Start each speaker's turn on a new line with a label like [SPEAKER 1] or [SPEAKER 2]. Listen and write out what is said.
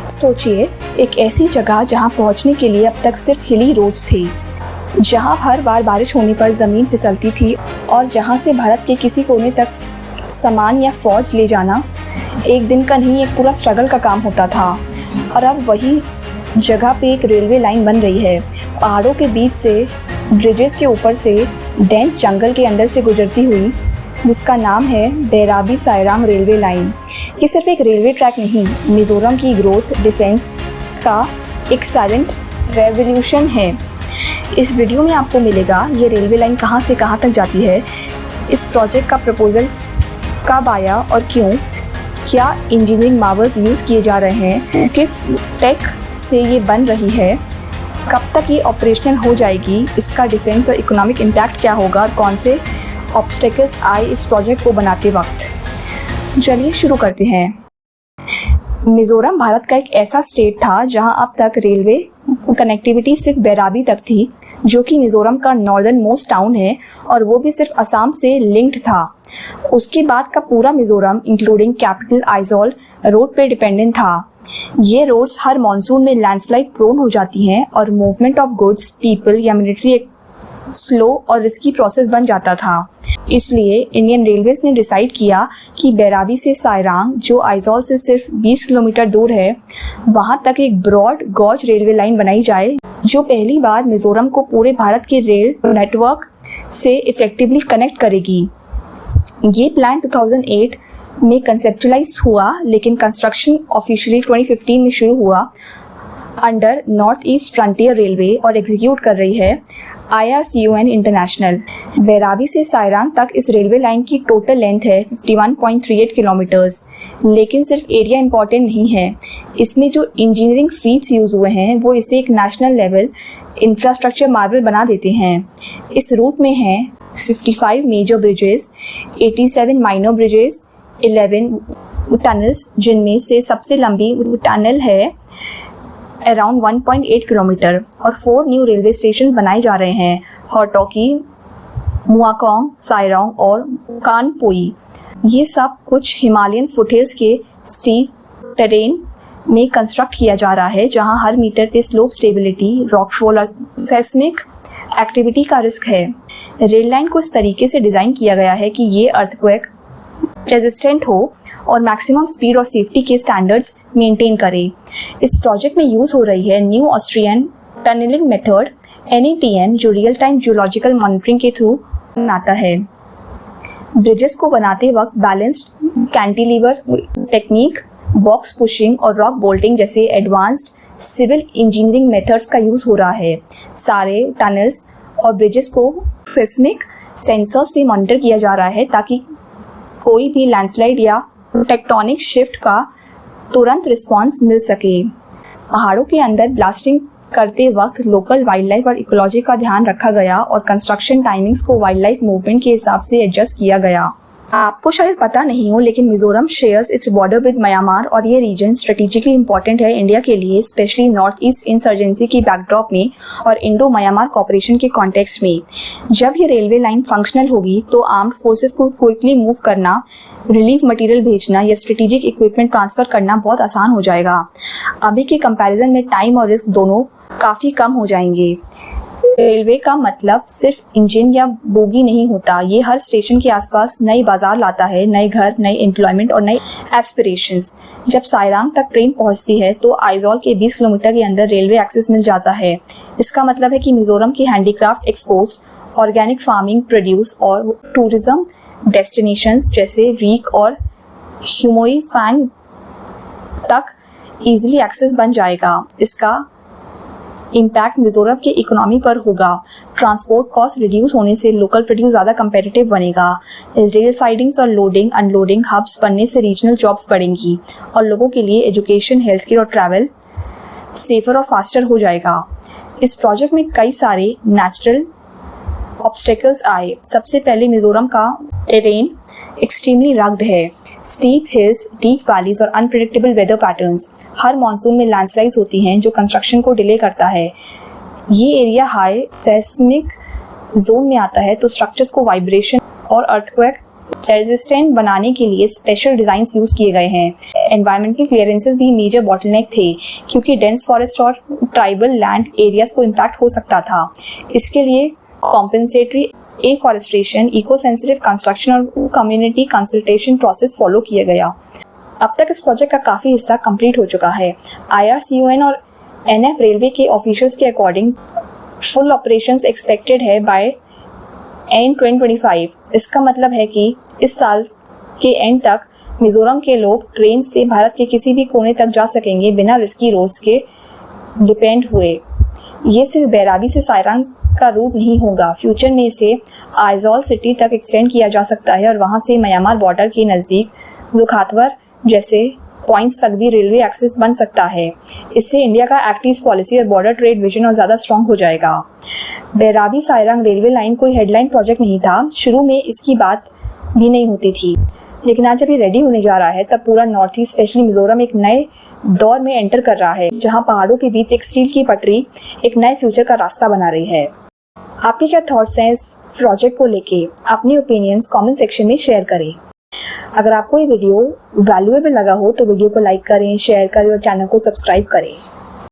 [SPEAKER 1] सोचिए, एक ऐसी जगह जहां पहुंचने के लिए अब तक सिर्फ हिली रोड्स थे, जहां हर बार बारिश होने पर ज़मीन फिसलती थी और जहां से भारत के किसी कोने तक सामान या फौज ले जाना एक दिन का नहीं, एक पूरा स्ट्रगल का काम होता था। और अब वही जगह पे एक रेलवे लाइन बन रही है, पहाड़ों के बीच से, ब्रिजेस के ऊपर से, डेंस जंगल के अंदर से गुजरती हुई, जिसका नाम है बैराबी साइरांग रेलवे लाइन। ये सिर्फ एक रेलवे ट्रैक नहीं, मिज़ोरम की ग्रोथ डिफेंस का एक साइलेंट रेवोल्यूशन है। इस वीडियो में आपको मिलेगा ये रेलवे लाइन कहाँ से कहाँ तक जाती है, इस प्रोजेक्ट का प्रपोजल कब आया और क्यों, क्या इंजीनियरिंग मार्वल्स यूज़ किए जा रहे हैं, किस टेक से ये बन रही है, कब तक ये ऑपरेशनल हो जाएगी, इसका डिफेंस और इकोनॉमिक इम्पैक्ट क्या होगा और कौन से ऑब्स्टेकल्स आए इस प्रोजेक्ट को बनाते वक्त। चलिए शुरू करते हैं। मिज़ोरम भारत का एक ऐसा स्टेट था जहां अब तक रेलवे कनेक्टिविटी सिर्फ बैराबी तक थी, जो कि मिज़ोरम का नॉर्दर्न मोस्ट टाउन है, और वो भी सिर्फ असम से लिंक्ड था। उसके बाद का पूरा Mizoram including capital Aizawl road पे डिपेंडेंट था। ये रोड्स हर मॉनसून में लैंडस्लाइड प्रोन हो जाती हैं और मूवमेंट ऑफ गुड्स, पीपल या मिलिट्री एक स्लो और रिस्की प्रोसेस बन जाता था। इसलिए इंडियन रेलवेज ने डिसाइड किया कि बैराबी से साइरांग, जो आइजॉल से सिर्फ 20 किलोमीटर दूर है, वहां तक एक ब्रॉड गॉज रेलवे लाइन बनाई जाए, जो पहली बार मिज़ोरम को पूरे भारत के रेल नेटवर्क से इफेक्टिवली कनेक्ट करेगी। ये प्लान 2008 में कंसेप्चुलाइज हुआ, लेकिन कंस्ट्रक्शन ऑफिशियली 2015 में शुरू हुआ under north east frontier railway और एग्जीक्यूट कर रही है IRCON इंटरनेशनल। बैराबी से साइरांग तक इस रेलवे लाइन की टोटल लेंथ है 51.38 किलोमीटर्स, लेकिन सिर्फ एरिया इम्पॉर्टेंट नहीं है, इसमें जो इंजीनियरिंग फीट्स यूज़ हुए हैं वो इसे एक नेशनल लेवल इंफ्रास्ट्रक्चर मार्वल बना देते हैं। इस रूट में हैं 55 major bridges, 87 minor bridges, 11 tunnels, जिनमें से सबसे लंबी टनल है अराउंड 1.8 किलोमीटर, और 4 न्यू रेलवे स्टेशन बनाए जा रहे हैं, हॉटोकी, मुआकोंग, साइरांग और कानपोई। ये सब कुछ हिमालयन फुटहिल्स के स्टीप टेरेन में कंस्ट्रक्ट किया जा रहा है, जहां हर मीटर पे स्लोप स्टेबिलिटी, रॉकफॉल और सेस्मिक एक्टिविटी का रिस्क है। रेल लाइन को इस तरीके से डिज़ाइन किया गया है कि ये अर्थक्वेक रेजिस्टेंट हो और मैक्सिमम स्पीड और सेफ्टी के स्टैंडर्ड्स मेंटेन करे। इस प्रोजेक्ट में यूज़ हो रही है new Austrian tunnelling method NETM, जो रियल टाइम जियोलॉजिकल मॉनिटरिंग के थ्रू आता है। ब्रिजेस को बनाते वक्त balanced cantilever technique, box pushing और रॉक बोल्टिंग जैसे एडवांस्ड सिविल इंजीनियरिंग मेथड्स का यूज़ हो रहा है। सारे टनल्स और ब्रिजेस को सेस्मिक सेंसर से मॉनिटर किया जा रहा है, ताकि कोई भी लैंडस्लाइड या टेक्टोनिक शिफ्ट का तुरंत रिस्पांस मिल सके। पहाड़ों के अंदर ब्लास्टिंग करते वक्त लोकल वाइल्ड लाइफ और इकोलॉजी का ध्यान रखा गया और कंस्ट्रक्शन टाइमिंग्स को वाइल्ड लाइफ मूवमेंट के हिसाब से एडजस्ट किया गया। आपको शायद पता नहीं हो, लेकिन Mizoram shares its border with Myanmar, और ये रीजन स्ट्रेटेजिकली इंपॉर्टेंट है इंडिया के लिए, स्पेशली नॉर्थ ईस्ट इंसर्जेंसी की बैकड्रॉप में और इंडो म्यांमार कॉपरेशन के कॉन्टेक्स्ट में। जब ये रेलवे लाइन फंक्शनल होगी तो आर्म्ड फोर्सेस को क्विकली मूव करना, रिलीफ मटेरियल भेजना या स्ट्रेटेजिक इक्विपमेंट ट्रांसफर करना बहुत आसान हो जाएगा। अभी के कंपैरिजन में टाइम और रिस्क दोनों काफ़ी कम हो जाएंगे। रेलवे का मतलब सिर्फ इंजन या बोगी नहीं होता, ये हर स्टेशन के आसपास नई बाजार लाता है, नए घर, नई एम्प्लॉयमेंट और नई एस्पिरेशंस। जब साइरांग तक ट्रेन पहुंचती है तो आइजॉल के 20 किलोमीटर के अंदर रेलवे एक्सेस मिल जाता है। इसका मतलब है कि मिज़ोरम के handicraft exports, organic farming produce और टूरिज्म डेस्टिनेशंस जैसे रीक और ह्यूमोई फैंग तक ईजिली एक्सेस बन जाएगा। इसका इम्पैक्ट मिज़ोरम के इकोनॉमी पर होगा। ट्रांसपोर्ट कॉस्ट रिड्यूस होने से लोकल प्रोड्यूस ज़्यादा कंपेटिटिव बनेगा। रेल साइडिंग्स और लोडिंग अनलोडिंग हब्स बनने से रीजनल जॉब्स बढ़ेंगी और लोगों के लिए एजुकेशन, हेल्थ केयर और ट्रैवल सेफर और फास्टर हो जाएगा। इस प्रोजेक्ट में कई सारे नेचुरल ऑब्स्टेकल्स आए। सबसे पहले मिज़ोरम का टेरेन एक्सट्रीमली रग्ड है, स्टीप हिल्स, डीप वैलीज और अनप्रेडिक्टेबल वेदर पैटर्न्स। हर मॉनसून में लैंडस्लाइड्स होती हैं, जो कंस्ट्रक्शन को डिले करता है। ये एरिया हाई सेस्मिक जोन में आता है, तो स्ट्रक्चर्स को वाइब्रेशन और अर्थक्वेक रेजिस्टेंट बनाने के लिए स्पेशल डिजाइन्स यूज किए गए हैं। एनवायरमेंटल क्लियरेंसेस भी मेजर बॉटलनेक थे क्योंकि डेंस फॉरेस्ट और ट्राइबल लैंड एरियाज को इम्पैक्ट हो सकता था। इसके लिए compensatory afforestation, eco sensitive construction और कम्युनिटी कंसल्टेशन प्रोसेस फॉलो किया गया। अब तक इस प्रोजेक्ट का काफी हिस्सा कंप्लीट हो चुका है। IRCON और NF रेलवे के ऑफिशियल्स के अकॉर्डिंग फुल ऑपरेशंस एक्सपेक्टेड है बाय एंड 2025। इसका मतलब है कि इस साल के एंड तक मिजोरम के लोग ट्रेन से भारत के किसी भी कोने तक जा सकेंगे बिना रिस्की रोड्स के डिपेंड हुए। ये सिर्फ बैराबी से सायरंग का रूट नहीं होगा, फ्यूचर में इसे आइजॉल सिटी तक एक्सटेंड किया जा सकता है और वहां से म्यांमार बॉर्डर के नजदीक जोखातवर जैसे पॉइंट्स तक भी रेलवे एक्सेस बन सकता है। इससे इंडिया का एक्ट ईस्ट पॉलिसी और बॉर्डर ट्रेड विजन और ज्यादा स्ट्रॉन्ग हो जाएगा। बैराबी सायरंग रेलवे लाइन कोई हेडलाइन प्रोजेक्ट नहीं था, शुरू में इसकी बात भी नहीं होती थी, लेकिन आज जब ये रेडी होने जा रहा है तब पूरा नॉर्थ ईस्ट स्पेशली मिजोरम एक नए दौर में एंटर कर रहा है, जहां पहाड़ों के बीच एक स्टील की पटरी एक नए फ्यूचर का रास्ता बना रही है। आपके क्या थॉट्स हैं इस प्रोजेक्ट को लेके? अपने ओपिनियंस कमेंट सेक्शन में शेयर करें। अगर आपको ये वीडियो वैल्यूएबल लगा हो तो वीडियो को लाइक करें, शेयर करें और चैनल को सब्सक्राइब करें।